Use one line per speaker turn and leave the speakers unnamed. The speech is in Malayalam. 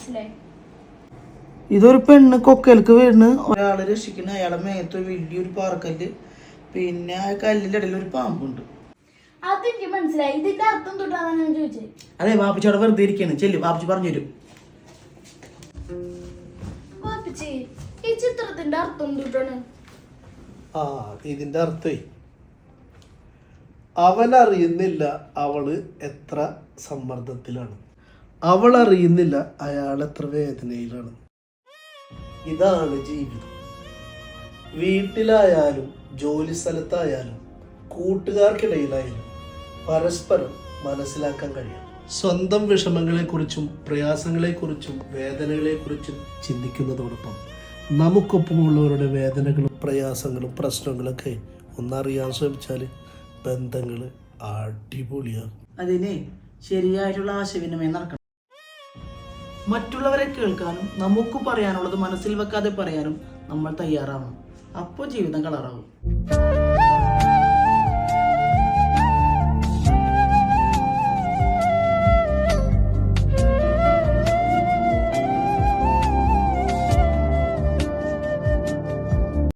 മനസ്സിലായി.
ഇതൊരു പെണ്ണ് കൊക്കയിലേക്ക് വീണ് ഒരാളെ രക്ഷിക്കുന്ന അയാളെ മേത്തൊരു വലിയൊരു പാറക്കല്ല്, പിന്നെ ആ കല്ലിന്റെ ഇടയിൽ ഒരു പാമ്പുണ്ട്.
അതെനിക്ക് മനസ്സിലായി. ഇതിന്റെ അർത്ഥം തൊട്ടാണ് ഞാൻ ചോദിച്ചത്.
അതെ, വാപ്പിച്ചോടെ വെറുതെ ഇരിക്കാണ്. ചെല്ലു, വാപ്പിച്ച് പറഞ്ഞു തരും.
വാപ്പിച്ചി, ഈ ചിത്രത്തിന്റെ അർത്ഥം തൊട്ടാണ്?
ഇതിന്റെ അർത്ഥേ അവൻ അറിയുന്നില്ല അവള് എത്ര സമ്മർദ്ദത്തിലാണ്, അവൾ അറിയുന്നില്ല അയാൾ എത്ര വേദനയിലാണ്. ഇതാണ് ജീവിതം. വീട്ടിലായാലും ജോലി സ്ഥലത്തായാലും കൂട്ടുകാർക്കിടയിലായാലും പരസ്പരം മനസ്സിലാക്കാൻ കഴിയണം. സ്വന്തം വിഷമങ്ങളെക്കുറിച്ചും പ്രയാസങ്ങളെക്കുറിച്ചും വേദനകളെക്കുറിച്ചും ചിന്തിക്കുന്നതോടൊപ്പം നമുക്കൊപ്പമുള്ളവരുടെ വേദനകളും പ്രയാസങ്ങളും പ്രശ്നങ്ങളൊക്കെ ഒന്നറിയാൻ ശ്രമിച്ചാൽ ബന്ധങ്ങൾ അടിപൊളിയാകും.
അതിനെ ശരിയായിട്ടുള്ള ആശയവിനിമയം നടക്കണം. മറ്റുള്ളവരെ കേൾക്കാനും നമുക്ക് പറയാനുള്ളത് മനസ്സിൽ വെക്കാതെ പറയാനും നമ്മൾ തയ്യാറാവണം. അപ്പോൾ ജീവിതം കളറാവും.